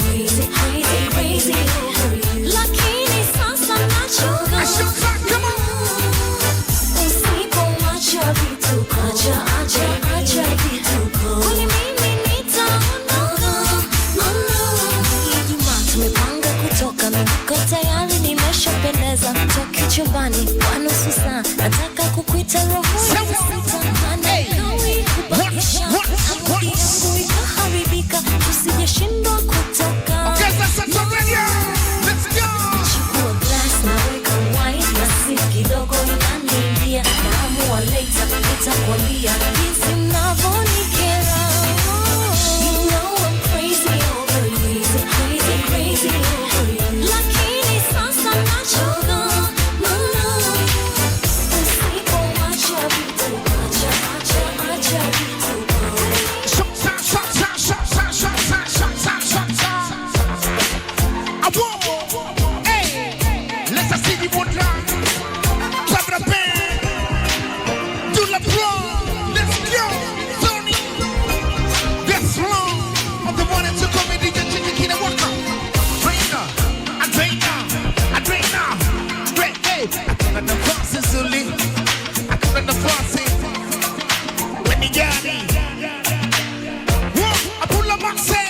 Crazy, crazy, crazy. Lakini sasa nachoka. Come on. Usipoacha vituko. Acha vituko. Kwani mimi nitaondoka. Ijumaa tumepanga kutoka. Niko tayari nimeshapendeza. Toki chumbani kwa nusu saa. Nataka kukuita roho ya sita. Hey. Kubakisha. Amudi yangu ikaharibika. Usijeshindwa kutoka. Okay, that's it already. Let's go. Chukua glass na weka wine. Nasi kidogo inaniingia. Naamua later nitakwambia jinsi mnavyonikera. You know I'm crazy over you. Crazy over you. Lakini sasa nachoka. Usipoacha vituko. Acha vituko. Hey, let's see the water. Clap the band. Do the pro. Let's go. Tony. That's wrong. I'm the one that took over the chicken walker. Adrena. Straight, hey. I come at the process, Zully. I come at the process. When the Yanni. I pull up my say.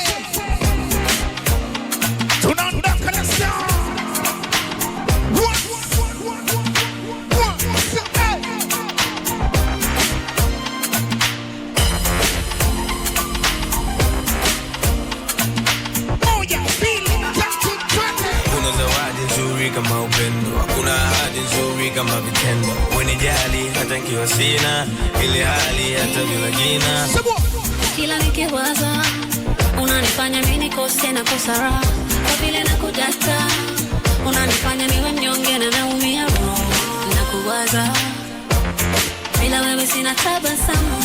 Kama upendo, hakuna ahadi nzuri kama vitendo. Unijali hata nikiwa sina ile hali hata bila jina. Kila nikiwaza unanifanya mimi nikose na kosa raha. Kwa vile nakudata unanifanya niwe mnyonge na naumia roho. Nakuwaza bila wewe sina tabasamu.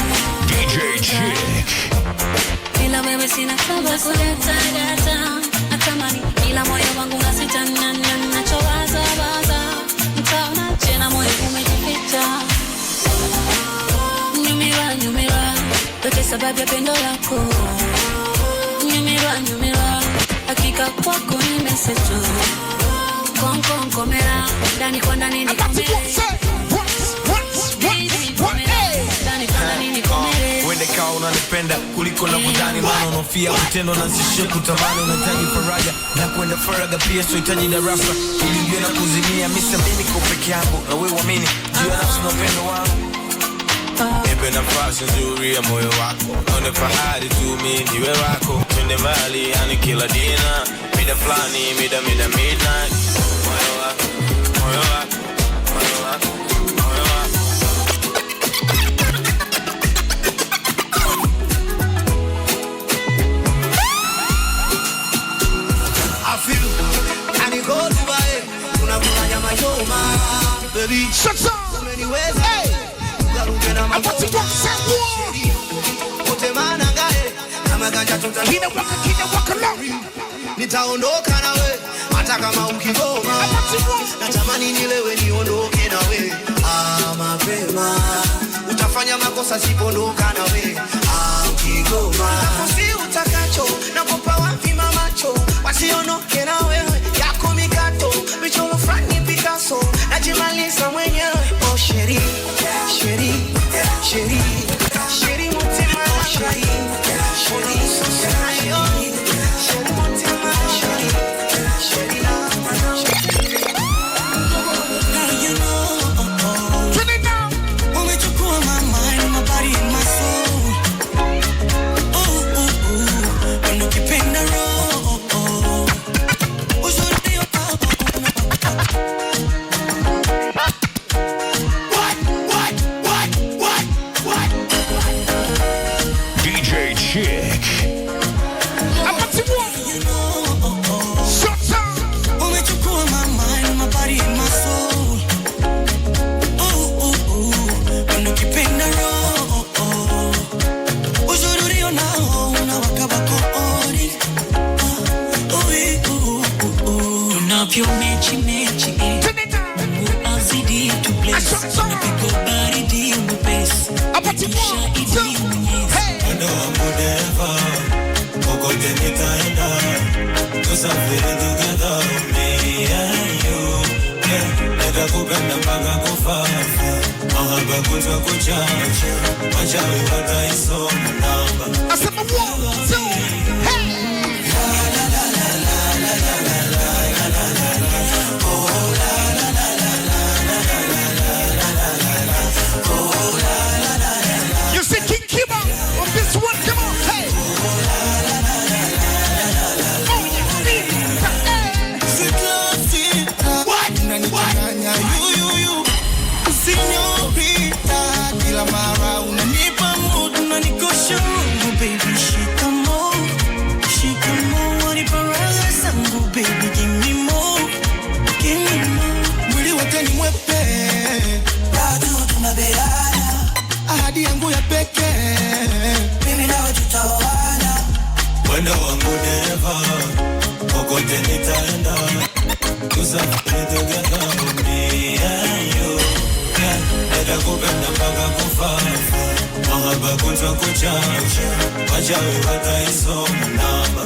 DJ Chick. Bila wewe sina tabasamu. Natamani ila moyo wangu unasita nachowaza mtaona tena moyo umejificha. Nyumira yote sababu ya pendo lako. Nyumira hakika kwako nimeseto. Komera ndani kwa ndani nikomere. Wende kawa unanipenda kuliko na kudhani. Maana unofia kutendo na sishe kutamani. Unahitaji faraja na kuenda faraga pia. So hitaji darasa ili ujue na kuzimia. Misa mimi kwa peke yangu na wewe uamini. Jua nafsi na upendo wangu. Nipe nafasi nzuri ya moyo wako. Naone fahari tu mimi niwe wako. Twende mbali yani kila dina. Mida flani mida midnight. Moyo wako. Baby, shut up. Hey, I'm about to walk that wall. Kina waka long. Nitaondoka nawe hata kama ukigoma. Natamani nilewe niondoke nawe. Mapema utafanya makosa sipondoka nawe. Ukigoma nafasi utakacho nakupa wapi mamacho. Wasiondoke nawe yako mikato. Michoro frani Picasso najimaliza mwenyewe. Oh sheri mutima sheri Hey! Nitaenda tusafiri together, me and you. Yeah, nitakupenda mpaka kufa. Mahaba kutwa kuchacha, wachawi wataisoma namba. Asema 1, 2, hey. La la la la la la la la la la la la. Oh la la la la la la la la la la. Oh la la la la. You see King Kiba on this one, come on, hey. Oh la la la la la la la. Oh yeah, what? Unanichanganya you Señorita, kila mara unanipa mood, unanikosha mood, baby, shikamo, wanipa raha zangu, baby, give me more, mwili wote ni mwepe, bado tunabeana, ahadi yangu ya pekee, mimi nawe tutaoana, wendo wangu never, kokote nitaenda, tusafiri together, me and you. Nitakupenda mpaka kufa. Mahaba kutwa kuchacha, wachawi wataisoma namba.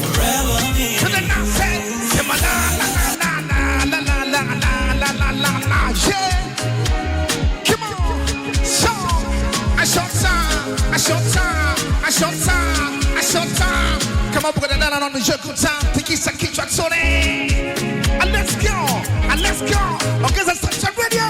Forever me. To the nonsense. Say my la la la la la la la la la la. Yeah. Come on. Song. A short time. Come on, we're gonna down on the jeu good time. Tikisa kichwa tsone. And let's go. Okay, that's such a radio.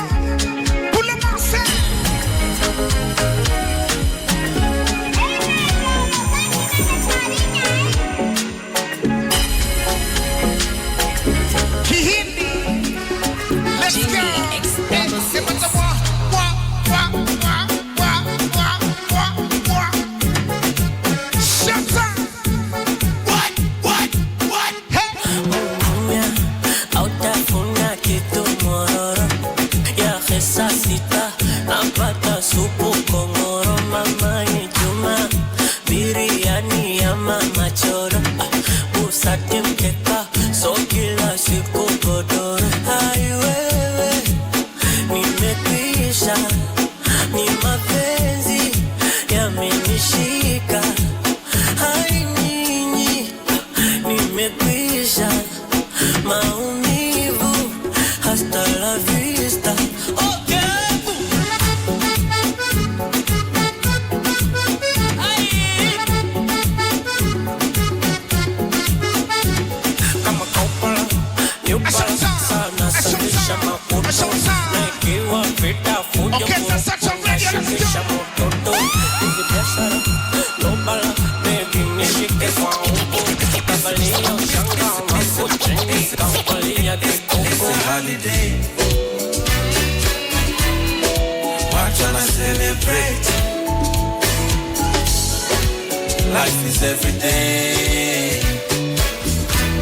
Life is every day.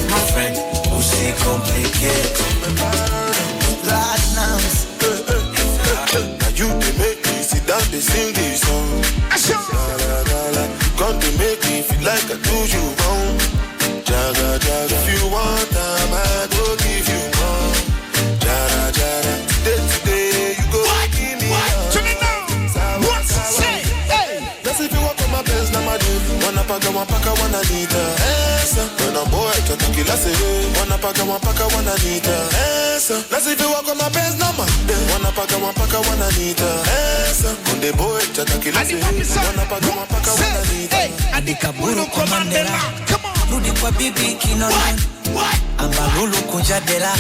My friend, who's it complicated? Platinums. Now you they make me sit down, they sing this song. Come to make me feel like I do you wrong. Jaga, jaga. If you want time, I go give you more. Jara, jara. Today, you go give me more. Turn it down. What's it say? Hey. That's if you walk on my pants, now my dude. Wanna paka, wanna need a answer. When I'm boy, I can't kill us. Wanna paka, wanna need a answer. That's if you walk on my pants, now my dude. Wanna paka, wanna need a answer. When the boy, I can't kill us. Wanna paka, wanna need a answer. Adikaburu kwa Mandela, rudi kwa bibi Kinoni, Ambalulu kujadela,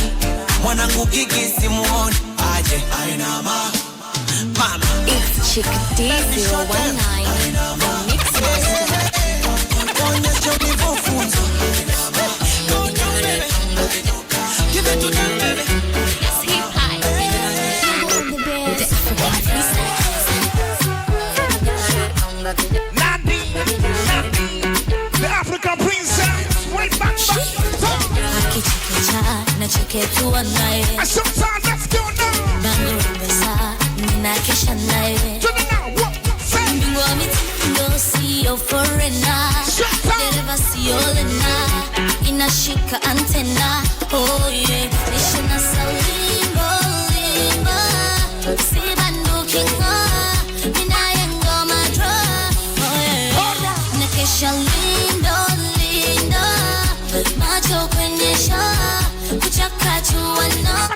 mwanangu Gigi simuoni, aje ainama, mama. It's Chick D019, the Mix Master. Onyesha ulivofunza, give it to them, baby. Hip high, the African The African princess, way back. Akichekesha na cheketua nae. Sometimes let's go now. Bangu mbesa, nina kesha nae. Turn it now, what? Say. Mbingwa mitindo siyo foreigner. Dereva siyo lena. Inashika antena. Oh yeah. Nishina salimbo, limba. Sibandu kinga. Minaye ngoma dra. Oh yeah. Nakesha lindo, lindo. macho kwenye shaa, kuchakachuana,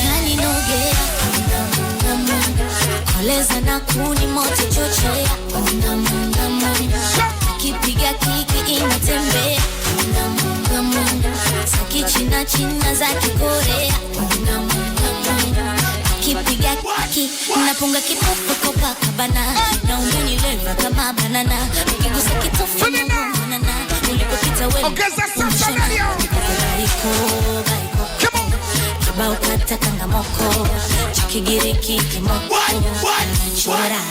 kaninogea, koleza na kuni moto chochea, kipiga kiki inatembea, saki china china za kikorea, kipiga kiki napunga kipofu kopa kabana, na ungeni leva kama banana, ukigusa kitofu mwanana, ulipopita wewe ongeza sasa radio kibao kata kangamoko, chikigiriki kimoko, chora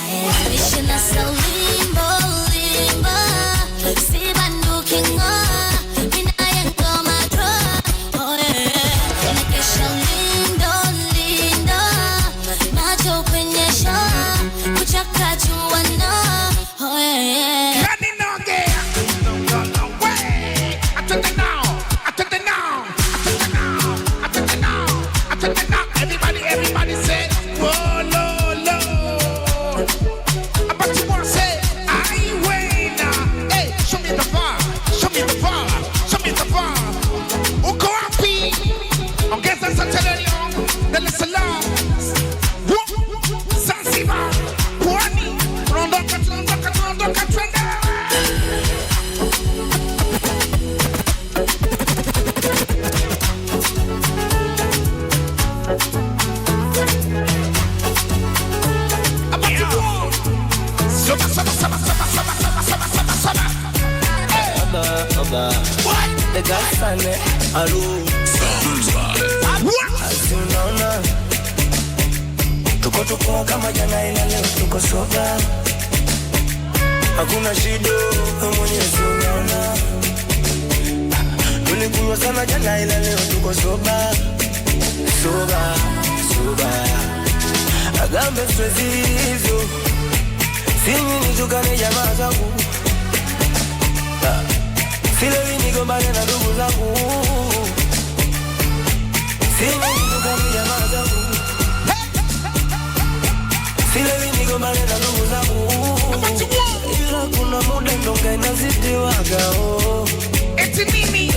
vision na salimbo limba, sibandu kinga, minaya ngoma dra, nakesha lindo lindo, macho kwenye shaa, kuchakachuana, kaninogea. I took it now. Everybody say, whoa, Lord. But you want to say, I win. Hey, show me the bar. Uko wapi? Ongeza Saturday, Dar es Salaam. Zanzibar, Pwani. Tunaondoka twende. The Gasane, Alu, Azunaona, tuko kama jana ila leo tuko soba. Hakuna shida, Mwenyezi unaona. Tulikunywa sana jana ila leo tuko soba. Agambe stress hizo, sinyi nitukane jamaa zangu. Silewi nigombane na ndugu zangu. Sinyi nitukane jamaa zangu. Silewi nigombane na ndugu zangu. Ila kuna muda ndonga inazidi wagao. Eti nini?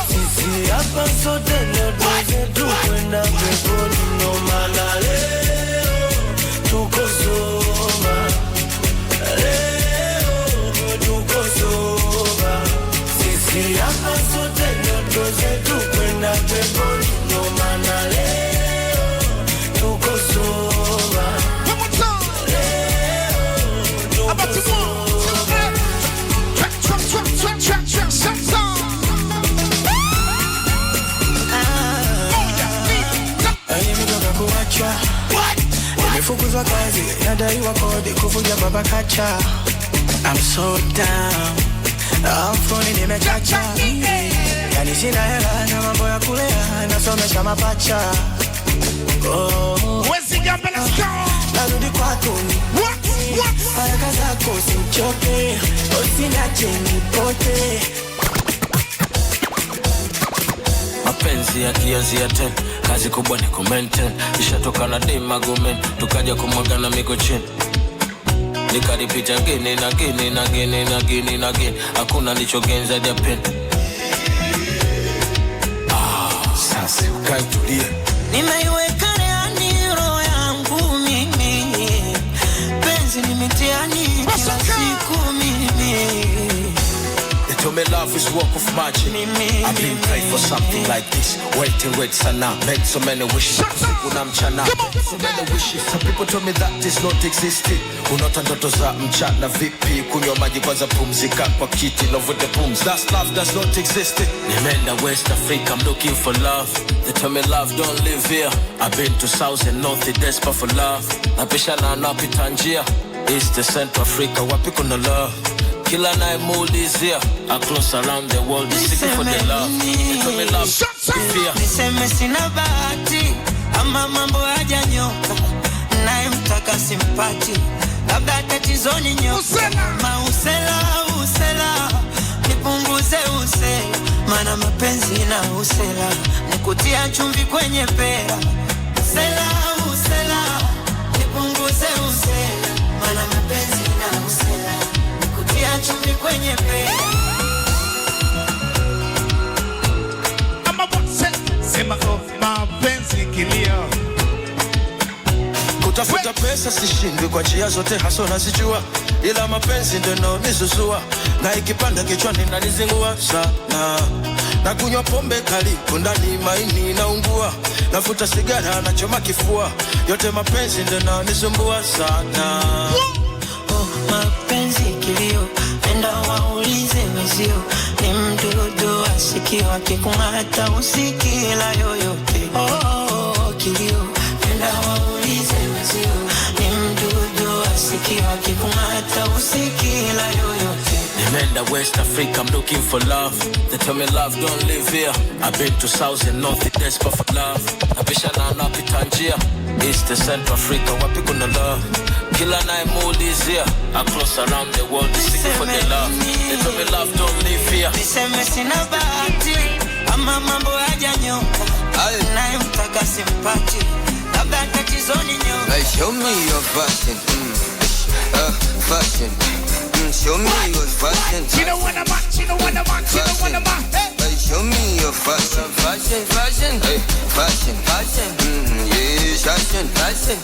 Sisi hapa sote leo tuzetu kwenda peponi. No maana leo tuko soba. Sisi hapa sote leo tuzetu kwenda peponi. No maana leo tuko soba. One more time. Leo tuko soba. Kuacha nimefukuzwa kazi, nadaiwa kodi, kuvuja baba kacha. I'm so down, I'm funny nimechacha. Yani sina hela na mambo ya kulea, nasomesha mapacha. Where's the gap? Let's go. Narudi kwako ni What? haraka zako usichoke, usiniache nipote. Mapenzi ya kianzia ten, kazi kubwa ni kumaintain. Ishatoka na day magomen, tukaja kumwagana miko chini. Nikaripita gini na gini. Hakuna nichogenza dia pen. Sasa ukai tulie. Nimeiweka reani roho yangu mimi, penzi ni mitiani kila siku mimi. They told me love is work of magic. I've been praying for something like this. Wait sana, made so many wishes. Unamchana, so many wishes. Some people told me that is not existing. Unaota ndoto za mchana vipi? Kunywa maji kwanza, pumzika kwa kiti, love with the booms. That's love does not exist. Nimeenda West Africa, I'm looking for love. They told me love don't live here. I've been to South and North, desperate for love. Napishana napita njia, East to Central Africa, wapi kuna love? Kila nayemuulizia, across around the world is seeking for the love. They told me love is fear. Niseme sina bahati, ama mambo hajanyoka, nayemtaka simpati, labda tatizo ni nyoka. Usela, nipunguze usela, maana mapenzi na usela, nikutia chumvi kwenye pera. Usela, nipunguze usela, maana mapenzi na usela, nikutia chumvi kwenye pea. Ama boxe, sema mapenzi kilio. Kutafuta pesa sishindwi kwa njia zote haso nazijua, ila mapenzi ndio yanonizuzua, na ikipanda kichwani nanizingua sana. Na kunywa pombe kali kundani maini naungua, nafuta sigara nachoma kifua, yote mapenzi ndio yanonisumbua sana. Oh, mapenzi kilio, enda waulize wezio, ni mdudu asikio akikung'ata usikila yoyote. Oh, kilio, enda waulize wezio, ni mdudu asikio akikung'ata usikila yoyote. Nimeenda West Africa, I'm looking for love. They tell me love don't live here. I've been to South and North, it's desperate for love. Napishana na pitanjia, East to Central Africa, wapi kuna love? Kila nayemuulizia, across around the world, is seeking for the love. They tell me love don't live here. Niseme sina bahati, ama mambo hajanyoka, naye mtaka simpati, labda tatizo ni nyoka. Hey, show me your fashion, fashion. Show me your fashion. You know what I'm at, you know what I'm at, you know what I'm at. Hey, show me your fashion. Fashion, fashion. Hey, fashion, fashion. Yeah, fashion, fashion.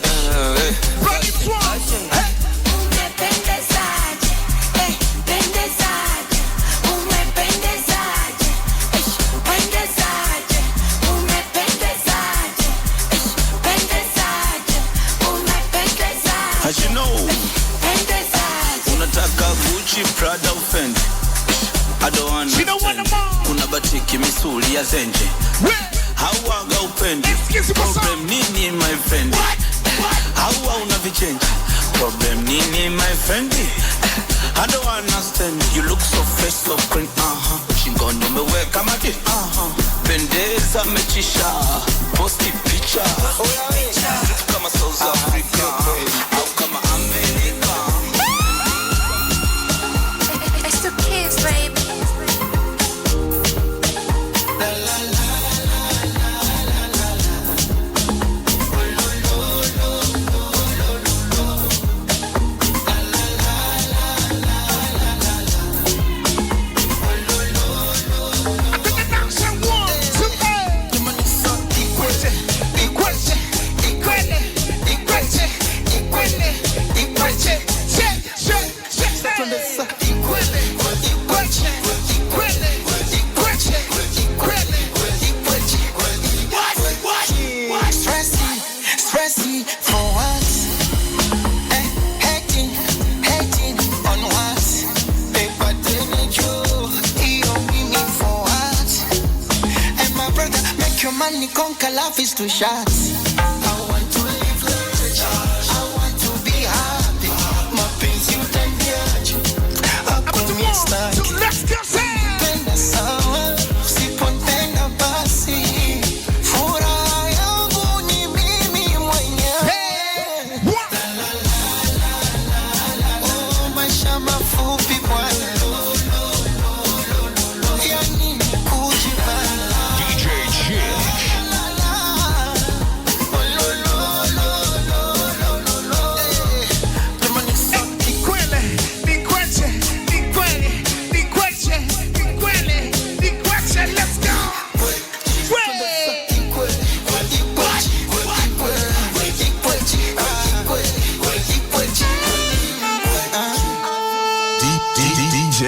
Hey, fashion. Hey. Umependezaje, pendezaje, umependezaje, pendezaje, umependezaje, pendezaje, umependezaje. As you know, unataka Gucci, Prada, Fendi. I don't understand. Kuna batiki misuli ya zenje. Hawaga upendi. Problem nini my friend? Hawa una vichenji. Problem nini my friend? I don't understand. You look so fresh, so clean. Shingoni umeweka mati. Pendeza mechisha. Posti picha. Kama South Africa. Au kama America. It's the kids, baby. Life is too short. I want to live large. I want to be happy. My pains you can get. Let's go.